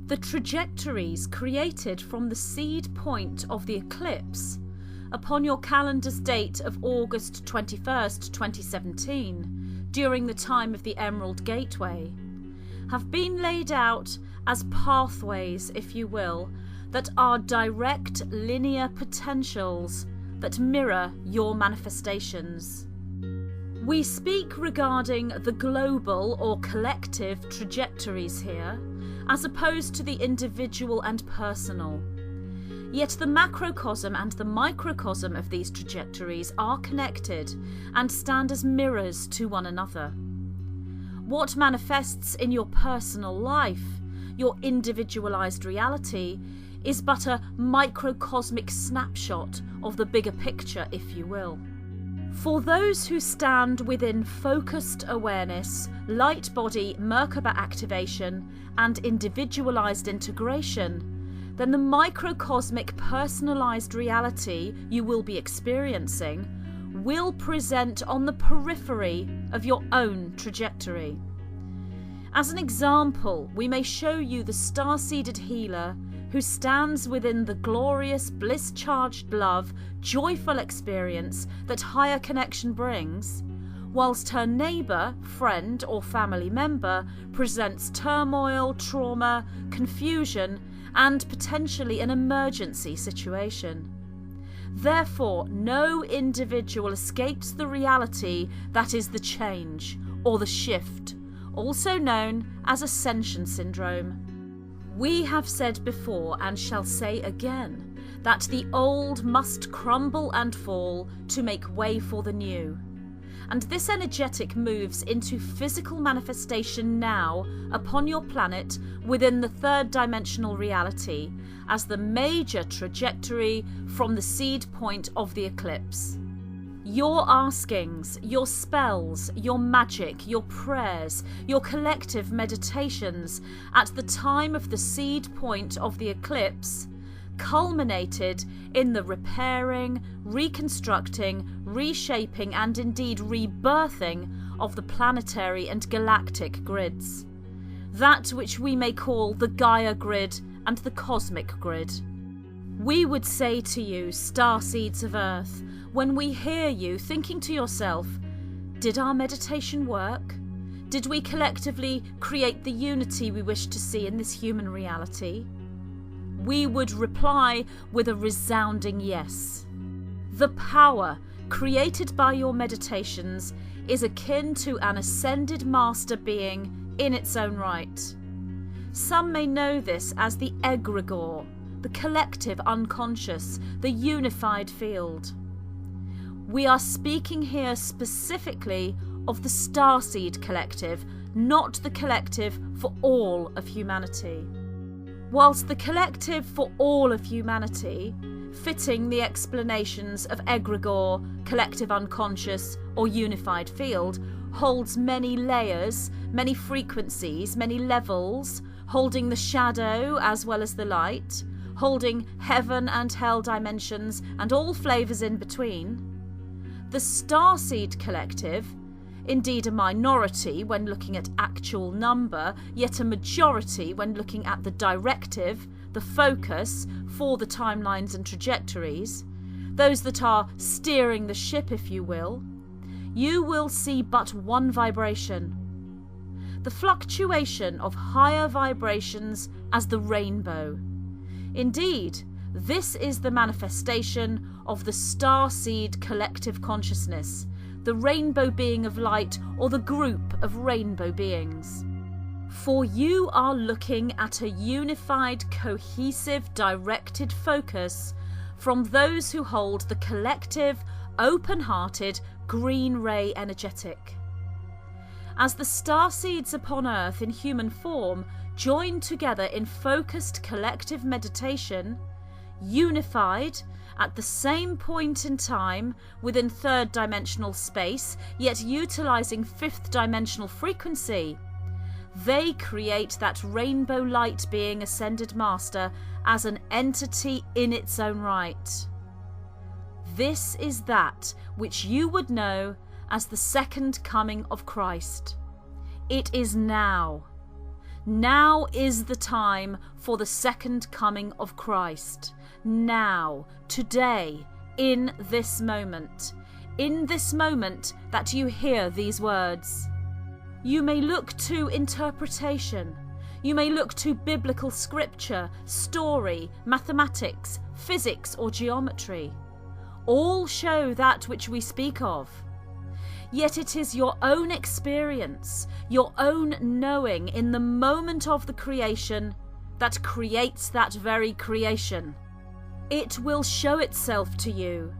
The trajectories created from the seed point of the eclipse upon your calendar's date of August 21st, 2017, during the time of the Emerald Gateway, have been laid out as pathways, if you will, that are direct linear potentials that mirror your manifestations. We speak regarding the global or collective trajectories here, as opposed to the individual and personal. Yet the macrocosm and the microcosm of these trajectories are connected and stand as mirrors to one another. What manifests in your personal life, your individualized reality, is but a microcosmic snapshot of the bigger picture, if you will. For those who stand within focused awareness, light body Merkaba activation, and individualized integration, then the microcosmic personalized reality you will be experiencing will present on the periphery of your own trajectory. As an example, we may show you the star-seeded healer who stands within the glorious, bliss-charged love, joyful experience that higher connection brings, whilst her neighbour, friend or family member presents turmoil, trauma, confusion, and potentially an emergency situation. Therefore, no individual escapes the reality that is the change, or the shift, also known as Ascension syndrome. We have said before and shall say again that the old must crumble and fall to make way for the new. And this energetic moves into physical manifestation now upon your planet within the third dimensional reality as the major trajectory from the seed point of the eclipse. Your askings, your spells, your magic, your prayers, your collective meditations at the time of the seed point of the eclipse culminated in the repairing, reconstructing, reshaping, and indeed rebirthing of the planetary and galactic grids. That which we may call the Gaia grid and the cosmic grid. We would say to you, starseeds of Earth, when we hear you thinking to yourself, did our meditation work? Did we collectively create the unity we wish to see in this human reality? We would reply with a resounding yes. The power created by your meditations is akin to an ascended master being in its own right. Some may know this as the egregore, the collective unconscious, the unified field. We are speaking here specifically of the Starseed Collective, not the collective for all of humanity. Whilst the collective for all of humanity, fitting the explanations of egregore, collective unconscious, or unified field, holds many layers, many frequencies, many levels, holding the shadow as well as the light, holding heaven and hell dimensions and all flavours in between, the Starseed Collective, indeed a minority when looking at actual number, yet a majority when looking at the directive, the focus for the timelines and trajectories, those that are steering the ship, if you will see but one vibration. The fluctuation of higher vibrations as the rainbow. Indeed, this is the manifestation of the Starseed collective consciousness, the rainbow being of light or the group of rainbow beings. For you are looking at a unified, cohesive, directed focus from those who hold the collective, open-hearted, green ray energetic. As the starseeds upon Earth in human form join together in focused collective meditation, unified at the same point in time within third dimensional space, yet utilising fifth dimensional frequency, they create that rainbow light being ascended master as an entity in its own right. This is that which you would know as the second coming of Christ. It is now. Now is the time for the second coming of Christ. Now, today, in this moment that you hear these words. You may look to interpretation. You may look to biblical scripture, story, mathematics, physics, or geometry. All show that which we speak of. Yet it is your own experience, your own knowing in the moment of the creation that creates that very creation. It will show itself to you,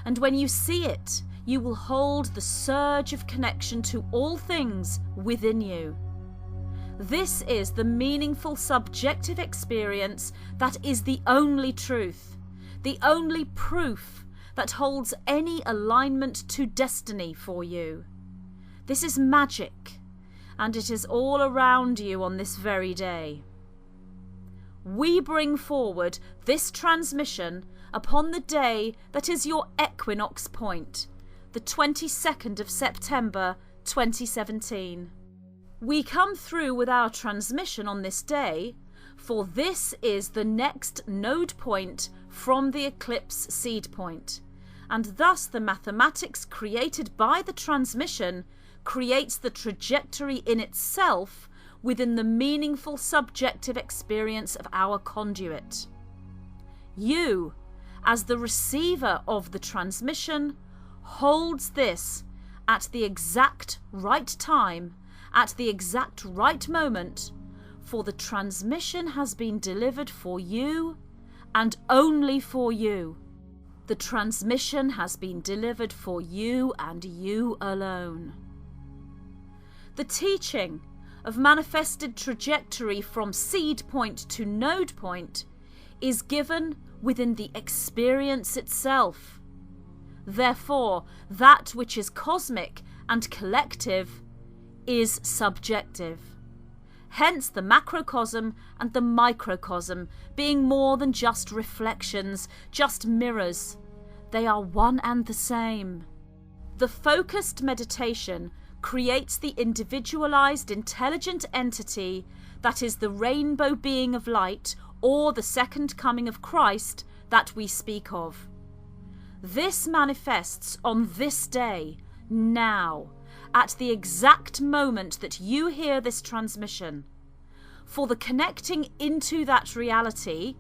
and when you see it, you will hold the surge of connection to all things within you. This is the meaningful subjective experience that is the only truth, the only proof that holds any alignment to destiny for you. This is magic, and it is all around you on this very day. We bring forward this transmission upon the day that is your equinox point, the 22nd of September 2017. We come through with our transmission on this day, for this is the next node point from the eclipse seed point, and thus the mathematics created by the transmission creates the trajectory in itself within the meaningful subjective experience of our conduit. You, as the receiver of the transmission, holds this at the exact right time, at the exact right moment, for the transmission has been delivered for you and only for you. The transmission has been delivered for you and you alone. The teaching of manifested trajectory from seed point to node point is given within the experience itself. Therefore, that which is cosmic and collective is subjective. Hence the macrocosm and the microcosm being more than just reflections, just mirrors. They are one and the same. The focused meditation creates the individualized intelligent entity that is the rainbow being of light, or the second coming of Christ that we speak of. This manifests on this day, now, at the exact moment that you hear this transmission. For the connecting into that reality,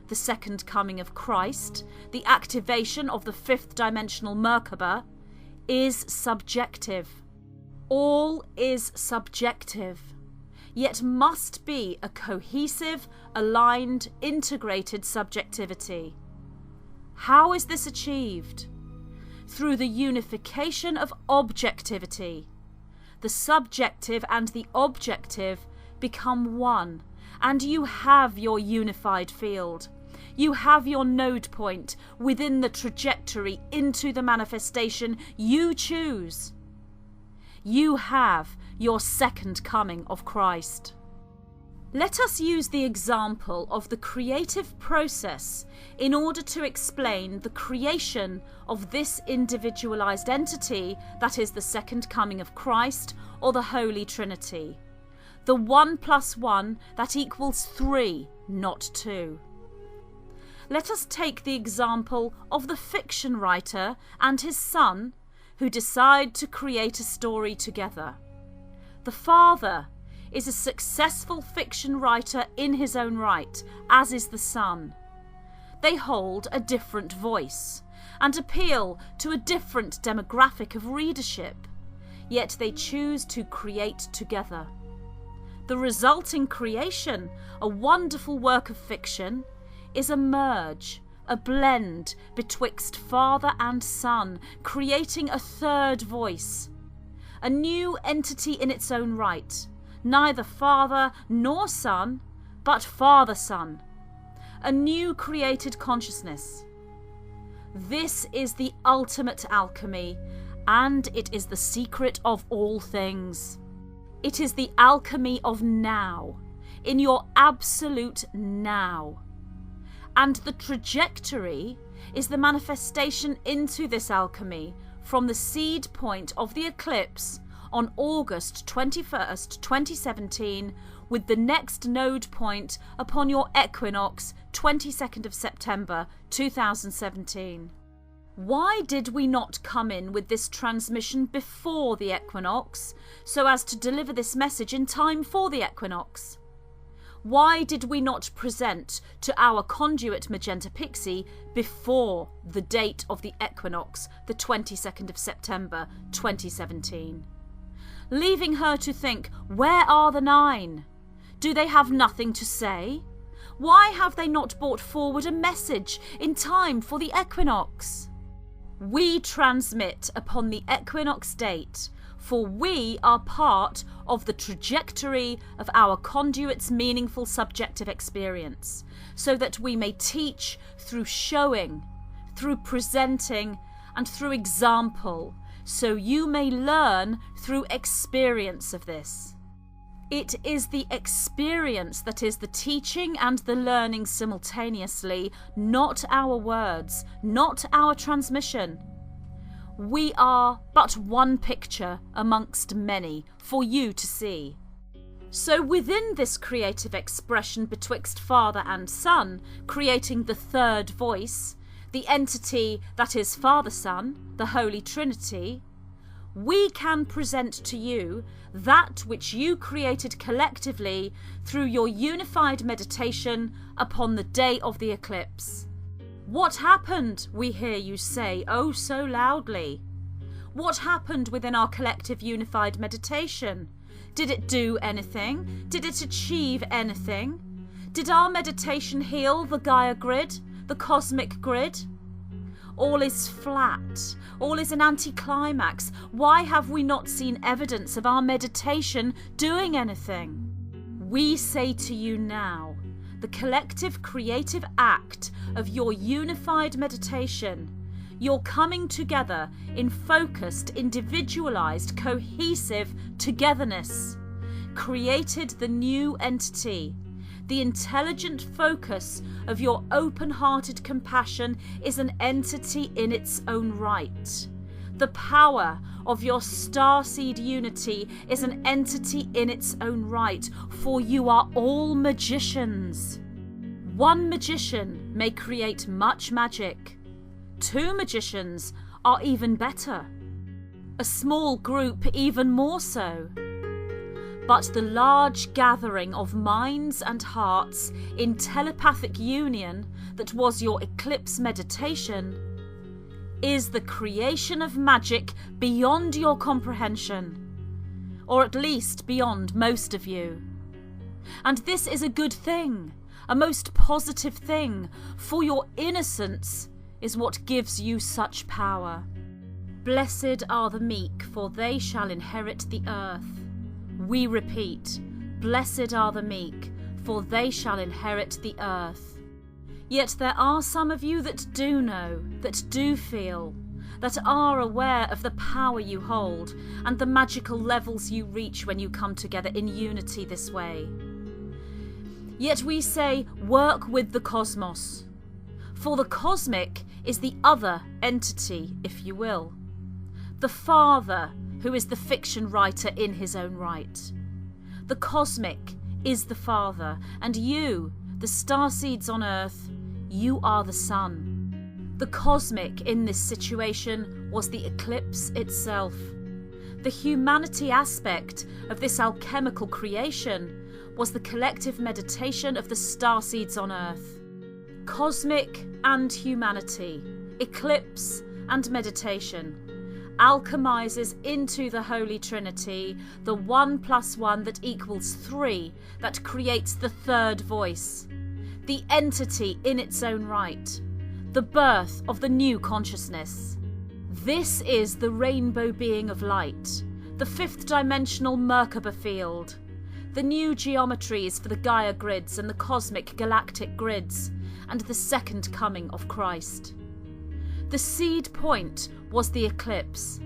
the second coming of Christ, the activation of the fifth dimensional Merkaba, is subjective. All is subjective, yet must be a cohesive, aligned, integrated subjectivity. How is this achieved? Through the unification of objectivity. The subjective and the objective become one, and you have your unified field. You have your node point within the trajectory into the manifestation you choose. You have your second coming of Christ. Let us use the example of the creative process in order to explain the creation of this individualized entity that is the second coming of Christ, or the Holy Trinity. The 1 + 1 that equals 3, not 2. Let us take the example of the fiction writer and his son who decide to create a story together. The father is a successful fiction writer in his own right, as is the son. They hold a different voice and appeal to a different demographic of readership, yet they choose to create together. The resulting creation, a wonderful work of fiction, is a merge, a blend betwixt father and son, creating a third voice, a new entity in its own right, neither father nor son, but father-son, a new created consciousness. This is the ultimate alchemy, and it is the secret of all things. It is the alchemy of now, in your absolute now. And the trajectory is the manifestation into this alchemy from the seed point of the eclipse on August 21st, 2017, with the next node point upon your equinox, 22nd of September 2017. Why did we not come in with this transmission before the equinox, so as to deliver this message in time for the equinox? Why did we not present to our conduit Magenta Pixie before the date of the equinox, the 22nd of September 2017? Leaving her to think, where are the 9? Do they have nothing to say? Why have they not brought forward a message in time for the equinox? We transmit upon the equinox date, for we are part of the trajectory of our conduit's meaningful subjective experience, so that we may teach through showing, through presenting, and through example, so you may learn through experience of this. It is the experience that is the teaching and the learning simultaneously, not our words, not our transmission. We are but one picture amongst many for you to see. So within this creative expression betwixt Father and Son, creating the third voice, the entity that is Father, Son, the Holy Trinity, we can present to you that which you created collectively through your unified meditation upon the day of the eclipse. What happened, we hear you say oh so loudly? What happened within our collective unified meditation? Did it do anything? Did it achieve anything? Did our meditation heal the Gaia grid, the cosmic grid? All is flat. All is an anticlimax. Why have we not seen evidence of our meditation doing anything? We say to you now, the collective creative act of your unified meditation, your coming together in focused, individualized, cohesive togetherness, created the new entity. The intelligent focus of your open-hearted compassion is an entity in its own right. The power of your starseed unity is an entity in its own right, for you are all magicians. One magician may create much magic. 2 magicians are even better. A small group even more so. But the large gathering of minds and hearts in telepathic union that was your eclipse meditation is the creation of magic beyond your comprehension, or at least beyond most of you. And this is a good thing, a most positive thing, for your innocence is what gives you such power. Blessed are the meek, for they shall inherit the earth. We repeat, blessed are the meek, for they shall inherit the earth. Yet there are some of you that do know, that do feel, that are aware of the power you hold and the magical levels you reach when you come together in unity this way. Yet we say, work with the cosmos, for the cosmic is the other entity, if you will. The Father, who is the fiction writer in his own right. The cosmic is the Father, and you, the starseeds on Earth, you are the Son. The cosmic in this situation was the eclipse itself. The humanity aspect of this alchemical creation was the collective meditation of the starseeds on Earth. Cosmic and humanity, eclipse and meditation, alchemizes into the Holy Trinity, the 1 + 1 that equals 3, that creates the third voice, the entity in its own right, the birth of the new consciousness. This is the rainbow being of light, the 5th dimensional Merkaba field, the new geometries for the Gaia grids and the cosmic galactic grids, and the second coming of Christ. The seed point was the eclipse.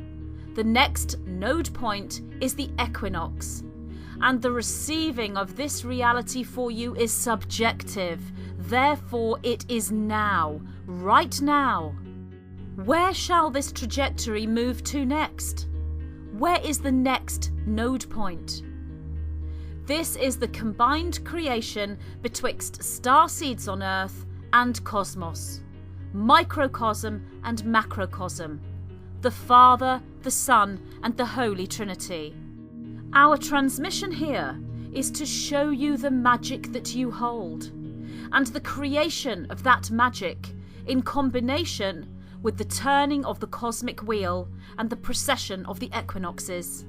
The next node point is the equinox. And the receiving of this reality for you is subjective. Therefore it is now, right now. Where shall this trajectory move to next? Where is the next node point? This is the combined creation betwixt star seeds on Earth and cosmos, microcosm and macrocosm, the Father, the Son, and the Holy Trinity. Our transmission here is to show you the magic that you hold, and the creation of that magic in combination with the turning of the cosmic wheel and the precession of the equinoxes.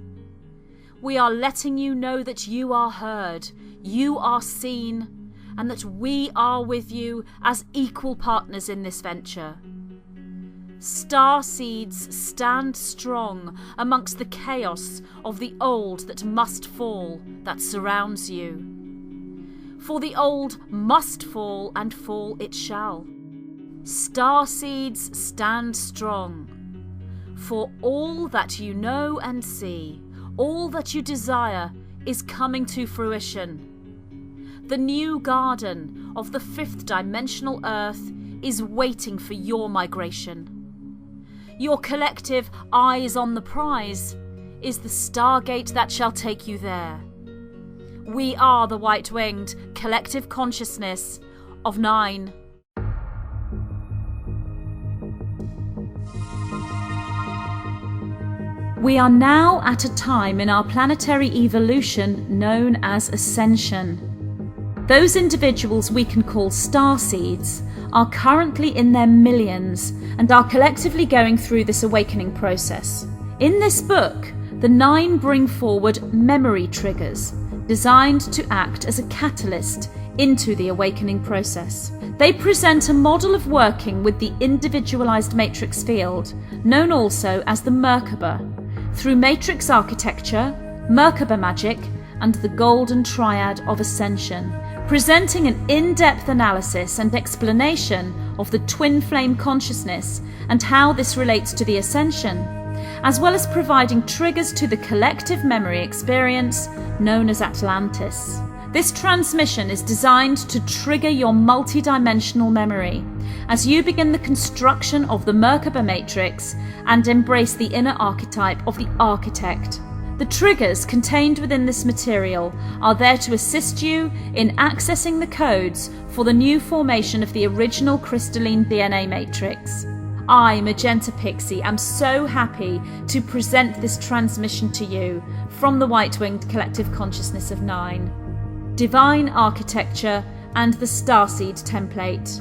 We are letting you know that you are heard, you are seen, and that we are with you as equal partners in this venture. Star seeds stand strong amongst the chaos of the old that must fall, that surrounds you. For the old must fall, and fall it shall. Star seeds stand strong. For all that you know and see, all that you desire is coming to fruition. The new garden of the fifth dimensional Earth is waiting for your migration. Your collective eyes on the prize is the stargate that shall take you there. We are the white-winged collective consciousness of 9. We are now at a time in our planetary evolution known as Ascension. Those individuals we can call star seeds are currently in their millions and are collectively going through this awakening process. In this book, the 9 bring forward memory triggers designed to act as a catalyst into the awakening process. They present a model of working with the individualized matrix field, known also as the Merkaba, through matrix architecture, Merkaba magic, and the golden triad of ascension, presenting an in-depth analysis and explanation of the twin flame consciousness and how this relates to the ascension, as well as providing triggers to the collective memory experience known as Atlantis. This transmission is designed to trigger your multidimensional memory as you begin the construction of the Merkaba matrix and embrace the inner archetype of the architect. The triggers contained within this material are there to assist you in accessing the codes for the new formation of the original crystalline DNA matrix. I, Magenta Pixie, am so happy to present this transmission to you from the white-winged collective consciousness of 9, divine architecture and the starseed template.